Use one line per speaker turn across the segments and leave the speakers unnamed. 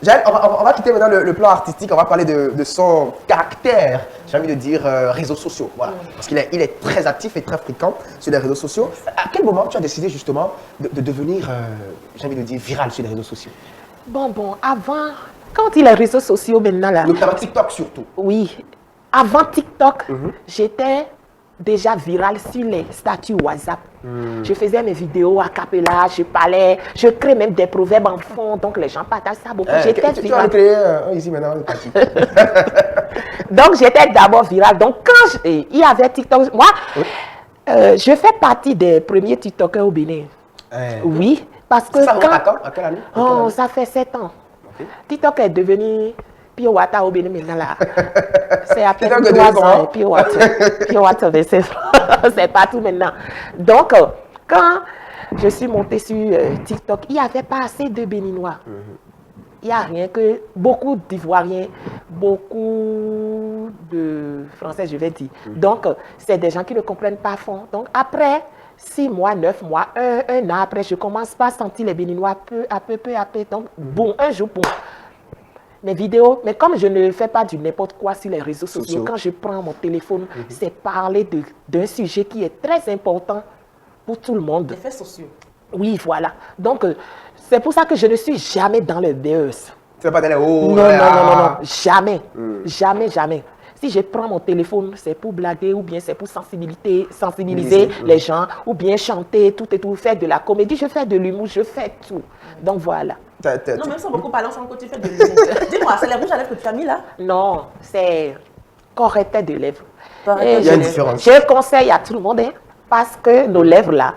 Jaël, on va quitter maintenant le plan artistique, on va parler de son caractère, j'ai envie de dire réseaux sociaux. Voilà. Parce qu'il est très actif et très fréquent sur les réseaux sociaux. À quel moment tu as décidé justement de devenir, j'ai envie de dire, viral sur les réseaux sociaux?
Bon, avant, quand il y a les réseaux sociaux maintenant là.
Notamment TikTok surtout.
Oui, avant TikTok, j'étais déjà virale sur les statuts WhatsApp. Je faisais mes vidéos à cappella, je parlais, je crée même des proverbes en fond, donc les gens partagent ça beaucoup. J'étais
Tu
virale.
as créé ici maintenant, on est parti.
Donc j'étais d'abord virale. Donc quand il y avait TikTok, moi, je fais partie des premiers TikTokers au Bénin. Oui, parce que
ça remonte à quelle année?
Oh, ça fait 7 ans. Okay. TikTok est devenu Pure Water au Bénin maintenant là. C'est à peine 3 ans, Pure Water. Pure Water, c'est partout maintenant. Donc, quand je suis montée sur TikTok, il n'y avait pas assez de Béninois. Il n'y a rien que beaucoup d'Ivoiriens, beaucoup de Français, je vais dire. Donc, c'est des gens qui ne comprennent pas à fond. Donc, après 6 mois, 9 mois, un an après, je commence pas à sentir les Béninois peu à peu. Donc, bon, un jour, bon. Mes vidéos, mais comme je ne fais pas du n'importe quoi sur les réseaux sociaux, quand je prends mon téléphone, c'est parler d'un sujet qui est très important pour tout le monde.
Les faits sociaux.
Oui, voilà. Donc, c'est pour ça que je ne suis jamais dans le buzz.
Tu vas pas dans les hauts.
Non. Jamais. Jamais. Si je prends mon téléphone, c'est pour blaguer ou bien c'est pour sensibiliser les gens ou bien chanter, tout et tout, faire de la comédie. Je fais de l'humour, je fais tout. Donc, voilà.
Non, même sans beaucoup parler, on sent que tu fais de l'humour. Dis-moi, c'est les rouges à lèvres que tu as mis là?
Non, c'est correcteur de lèvres.
Il y a une différence.
Je conseille à tout le monde, hein, parce que nos lèvres là,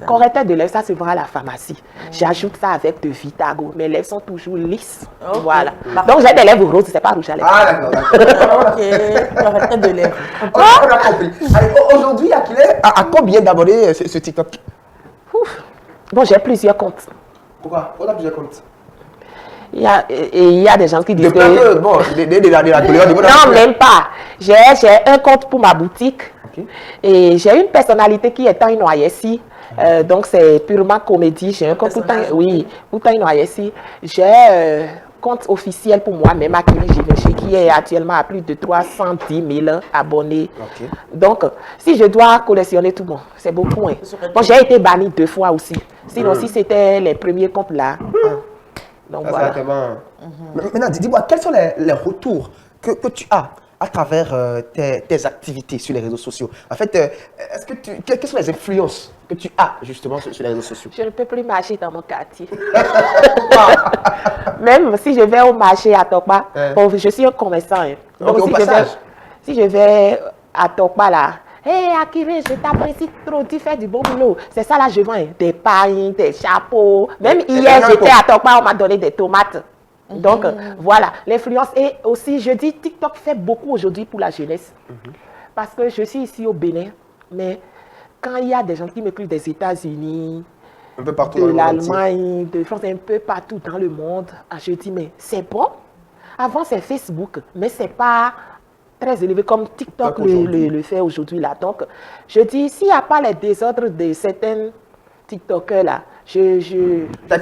correcteur de lèvres, ça se vend à la pharmacie. J'ajoute ça avec de Vitago. Mes lèvres sont toujours lisses. Voilà. Donc j'ai des lèvres roses, c'est pas rouge à lèvres.
Ah d'accord.
Ok, correcteur de lèvres.
On a compris. Aujourd'hui, Akile a combien d'abonnés ce TikTok?
Bon, j'ai plusieurs comptes.
Pourquoi? On a plusieurs comptes.
Il y a des gens qui disent
que... Bon,
non, même pas. J'ai un compte pour ma boutique. Okay. Et j'ai une personnalité qui est en Noyessi. Donc, c'est purement comédie. J'ai un compte pour Noyessi. J'ai compte officiel pour moi, même Akili Givenchy, qui est actuellement à plus de 310 000 abonnés. Okay. Donc, si je dois collectionner tout, bon, c'est beaucoup. Hein. Bon, j'ai été banni 2 fois aussi. Sinon, si c'était les premiers comptes là... Donc, voilà.
Maintenant, dis-moi, quels sont les retours que tu as à travers tes activités sur les réseaux sociaux? En fait, quelles sont les influences que tu as justement sur les réseaux sociaux?
Je ne peux plus marcher dans mon quartier. Même si je vais au marché à Tokpa, bon, je suis un commerçant. Hein. Donc, si je vais à Tokpa là, hey Akire, je t'apprécie trop, tu fais du bon boulot. C'est ça là, je vends des pailles, des chapeaux. Même hier, j'étais à Tokpa, on m'a donné des tomates. Donc, voilà, l'influence. Et aussi, je dis, TikTok fait beaucoup aujourd'hui pour la jeunesse. Parce que je suis ici au Bénin, mais quand il y a des gens qui m'écrivent des États-Unis, de l'Allemagne, de France, un peu partout dans le monde, je dis, mais c'est bon. Avant, c'est Facebook, mais c'est pas très élevé comme TikTok le fait aujourd'hui là. Donc, je dis, s'il n'y a pas les désordres de certains TikTokers là,
tes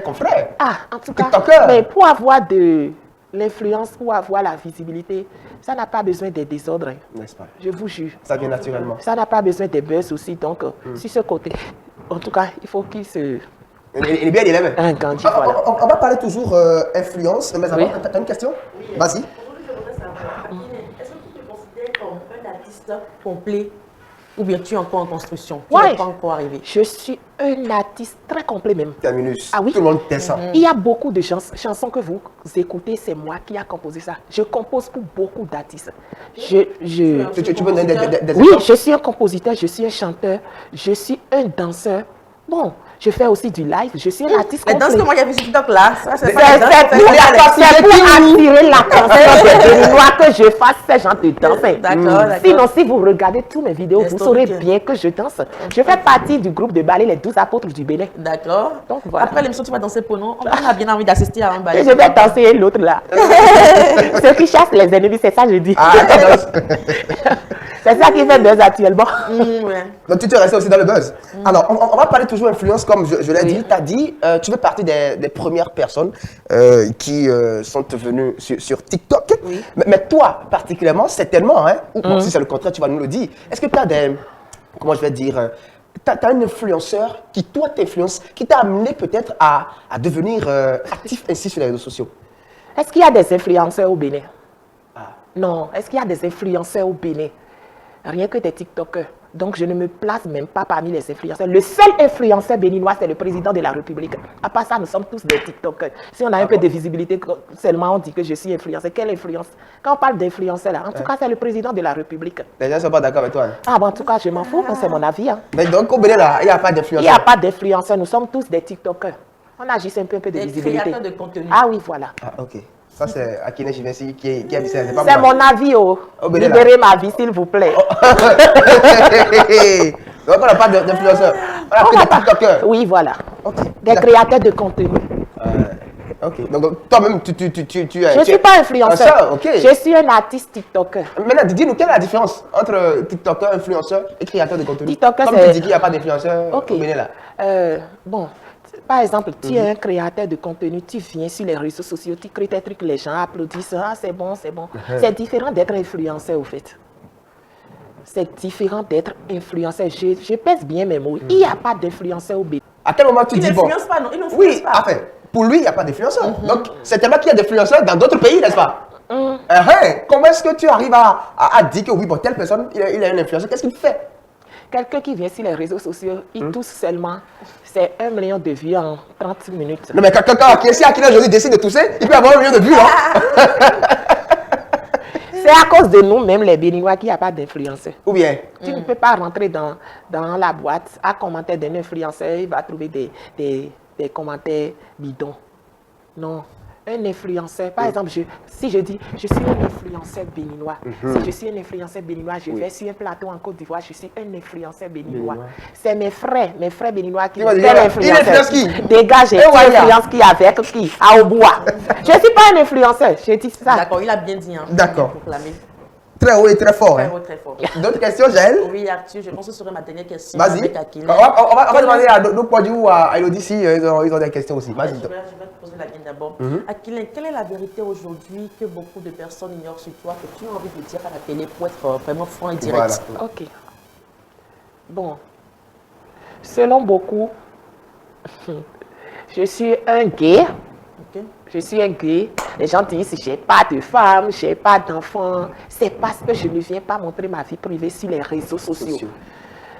confrères.
Ah, en tout cas, mais pour avoir de l'influence, pour avoir la visibilité, ça n'a pas besoin des désordres.
N'est-ce pas?
Je vous jure.
Ça vient naturellement.
Ça n'a pas besoin des buzz aussi. Donc, sur ce côté, en tout cas, il faut qu'il se...
Il est bien élève.
Un Gandhi, voilà.
On va parler toujours influence, mais avant, tu as une question? Vas-y.
Aujourd'hui, je voudrais savoir, est-ce que tu te considères comme un artiste complet ou bien tu es encore en construction? Tu n'es pas encore arrivé.
Je suis un artiste très complet même.
Terminus.
Ah oui?
Tout le monde t'aime ça.
Il y a beaucoup de chansons que vous écoutez, c'est moi qui ai composé ça. Je compose pour beaucoup d'artistes. Tu
peux donner des
Oui, je suis un compositeur, je suis un chanteur, je suis un danseur. Bon, je fais aussi du live, je suis un artiste complet.
Les danses que moi j'ai vu sur TikTok là, c'est
pour attirer l'attention des Béninois que je fasse ce genre de danse. D'accord. Sinon, si vous regardez toutes mes vidéos, vous saurez bien que je danse. Je fais partie du groupe de ballet Les 12 Apôtres du Bénin.
D'accord.
Donc voilà.
Après l'émission, tu vas danser pour nous. On a bien envie d'assister à un ballet.
Je vais danser l'autre là. Ceux qui chassent les ennemis, c'est ça que je dis. C'est ça qui fait buzz actuellement.
Ouais.
Donc tu te restes aussi dans le buzz. Alors, on va parler toujours influence, comme je l'ai dit. Tu as dit, tu fais partie des premières personnes qui sont venues sur TikTok.
Oui.
Mais toi, particulièrement, certainement, hein, ou bon, si c'est le contraire, tu vas nous le dire. Est-ce que tu as des, comment je vais dire, tu as un influenceur qui, toi, t'influence, qui t'a amené peut-être à devenir actif ainsi sur les réseaux sociaux?
Est-ce qu'il y a des influenceurs au Bénin? Non. Est-ce qu'il y a des influenceurs au Bénin? Rien que des TikTokers. Donc, je ne me place même pas parmi les influenceurs. Le seul influenceur béninois, c'est le président de la République. À part ça, nous sommes tous des TikTokers. Si on a un peu de visibilité, seulement on dit que je suis influenceur. Quelle influence? Quand on parle d'influenceur, là, en tout cas, c'est le président de la République.
Les gens ne sont pas d'accord avec toi. Hein?
Ah, bon, en tout cas, je m'en fous, c'est mon avis. Hein.
Mais donc, au Bénin, là, il n'y a pas
Il
d'influenceur.
n'y a pas d'influenceur, nous sommes tous des TikTokers. On a juste un peu de
Des
visibilité.
créateurs de contenu.
Ah oui, voilà.
Ah, ok. Ça, c'est Akine Jivency qui a dit ça.
C'est mon avis, oh.
Bénin, là.
Libérez ma vie, s'il vous plaît.
Donc, on n'a pas d'influenceur. On a que des TikTokers.
Oui, voilà.
Ok.
Des créateurs de contenu.
Ok. Donc, toi-même, tu es.
Je ne suis pas influenceur.
Ok.
Je suis un artiste TikToker.
Maintenant, dis-nous, quelle est la différence entre TikToker, influenceur et créateur de contenu?
TikToker,
comme
c'est-
tu dis qu'il n'y a pas d'influenceur
Ok.
au Bénin, là.
Bon, par exemple, tu es un créateur de contenu, tu viens sur les réseaux sociaux, tu crées tes trucs, les gens applaudissent, ah c'est bon, c'est bon. C'est différent d'être influenceur au fait. C'est différent d'être influenceur. Je pèse bien mes mots. Il n'y a pas d'influenceur au Bénin.
À quel moment tu
Il
dis bon?
n'influence pas, non? Il n'influence
Oui,
pas.
enfin, pour lui, il n'y a pas d'influenceur. Donc, c'est tellement qu'il y a des influenceurs dans d'autres pays, n'est-ce pas? Comment est-ce que tu arrives à dire que oui, bon, telle personne, il a un influenceur, qu'est-ce qu'il fait?
Quelqu'un qui vient sur les réseaux sociaux, il touche seulement, c'est 1 million de vues en 30 minutes.
Non, mais quand si Akina Jolie décide de tousser, il peut avoir 1 million de vues, hein?
C'est à cause de nous, même les Béninois, qu'il n'y a pas d'influenceur.
Ou bien?
Tu ne peux pas rentrer dans la boîte à commenter d'un influenceur, il va trouver des commentaires bidons. Non. Un influenceur, par exemple, si je dis je suis un influenceur béninois, si je suis un influenceur béninois, je vais sur un plateau en Côte d'Ivoire, je suis un influenceur béninois. C'est mes frères béninois qui
Il va
disent
dire,
quel
il influence
influenceur.
qui?
Dégagez,
Et
tu
voilà.
influences qui avec qui? À Aubois. Je ne suis pas un influenceur, je dis ça.
D'accord, il a bien dit. Hein,
D'accord.
Proclamé.
Très haut et très fort.
Très
Hein?
haut, très fort.
D'autres questions, Jaël?
Oui, Arthur, je pense que ce serait ma dernière question.
Vas-y.
Avec Akile.
On va demander à Nopodi ou à Elodie si ils ont des questions aussi. Vas-y.
Je vais te poser la mienne d'abord. Akile, quelle est la vérité aujourd'hui que beaucoup de personnes ignorent sur toi, que tu as envie de dire à la télé pour être vraiment franc et direct?
Voilà.
Ok. Bon. Selon beaucoup, je suis un gay.
Ok.
Je suis un gay. Les gens disent je n'ai pas de femme, je n'ai pas d'enfant. C'est parce que je ne viens pas montrer ma vie privée sur les réseaux sociaux.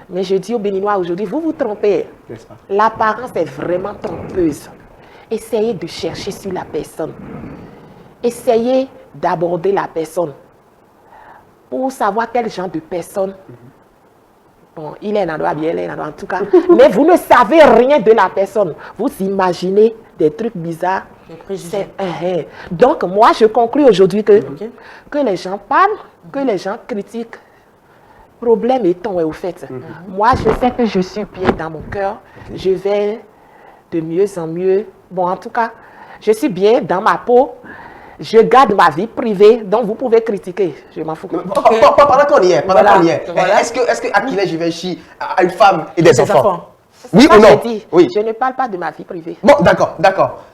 Mais je dis aux Béninois aujourd'hui, vous vous trompez.
N'est-ce pas?
L'apparence est vraiment trompeuse. Essayez de chercher sur la personne. Essayez d'aborder la personne pour savoir quel genre de personne. Bon, il est un endroit bien, il est un endroit en tout cas. Mais vous ne savez rien de la personne. Vous imaginez des trucs bizarres.
Des préjugés.
Donc, moi, je conclus aujourd'hui
Ok.
que les gens parlent, que les gens critiquent. Problème étant, ouais, au fait, moi, je sais que je suis bien dans mon cœur. Je vais de mieux en mieux. Bon, en tout cas, je suis bien dans ma peau. Je garde ma vie privée, donc vous pouvez critiquer. Je m'en fous.
Pendant qu'on y est,
Voilà.
est-ce que Akile Jivency a une femme et des
Ses
enfants?
enfants.
Oui
Ça,
ou non?
j'ai dit.
Oui.
Je ne parle pas de ma vie privée.
Bon, d'accord.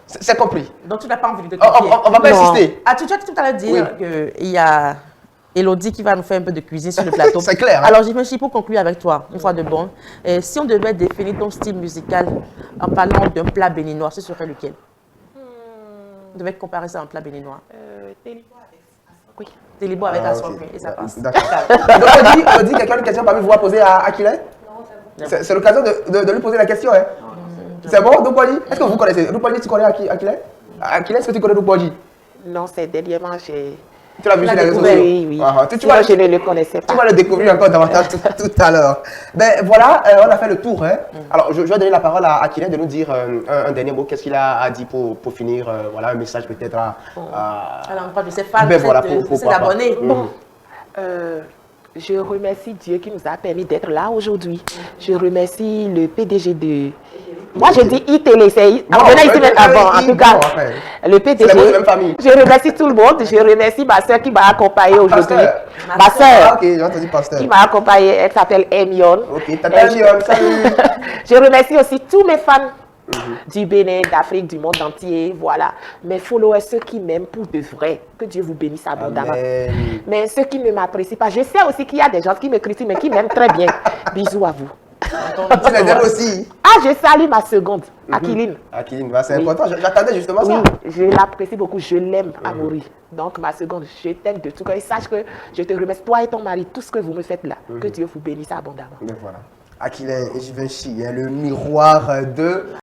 C'est compris.
Donc tu n'as pas envie de te
On
confier.
va pas
Non.
insister.
Ah, tu as tout à l'heure dire qu'il y a Elodie qui va nous faire un peu de cuisine sur le plateau.
C'est clair, hein.
Alors, j'imagine pour conclure avec toi, une fois de bon, si on devait définir ton style musical en parlant d'un plat béninois, ce serait lequel? On devait comparer ça à un plat béninois.
Oui.
Télébo avec la
ok.
soirée et ça passe.
D'accord. Donc, on dit quelqu'un a une question parmi vous à poser à Akile? C'est l'occasion de lui poser la question. Hein? C'est bon, Dupoli? Est-ce que vous connaissez? Dupoli, tu connais Akile? Akile, est-ce que tu connais Dupoli?
Non, c'est dernièrement, j'ai...
Tu l'as vu sur les réseaux sociaux?
Oui.
Tu
Sinon,
vas-
je ne le connaissais
Tu
pas.
vas le découvrir encore davantage tout à l'heure. Ben voilà, on a fait le tour. Hein. Alors, je vais donner la parole à Akile de nous dire un dernier mot. Qu'est-ce qu'il a dit pour finir? Voilà, un message peut-être à
Alors, de ses fans,
Ben voilà,
de ses
pourquoi pas.
abonnés.
Bon, je remercie Dieu qui nous a permis d'être là aujourd'hui. Je remercie le PDG Moi, je dis iTélé, c'est
Non,
on venait ici
mais
avant, en
I,
tout cas.
bon, enfin.
Le PDG.
C'est la même famille.
Je remercie tout le monde. Je remercie ma soeur qui m'a accompagnée aujourd'hui.
Pasteur.
Ma
Ah,
soeur
ok, j'ai entendu pasteur.
qui m'a accompagnée, elle s'appelle Emion.
Ok, tata Emion, salut.
Je remercie aussi tous mes fans du Bénin, d'Afrique, du monde entier, voilà. Mes followers, ceux qui m'aiment pour de vrai. Que Dieu vous bénisse abondamment.
Amen.
Mais ceux qui ne m'apprécient pas, je sais aussi qu'il y a des gens qui me critiquent, mais qui m'aiment très bien. Bisous à vous.
Tu les aimes aussi.
Ah, je salue ma seconde, Akiline.
Akiline, bah, c'est
Oui.
important. J'attendais justement
Oui,
ça.
je l'apprécie beaucoup, je l'aime à mourir. Donc, ma seconde, je t'aime de tout cœur. Et sache que je te remercie, toi et ton mari, tout ce que vous me faites là. Que Dieu vous bénisse abondamment.
Donc voilà. Akiline et Givenchy, le miroir de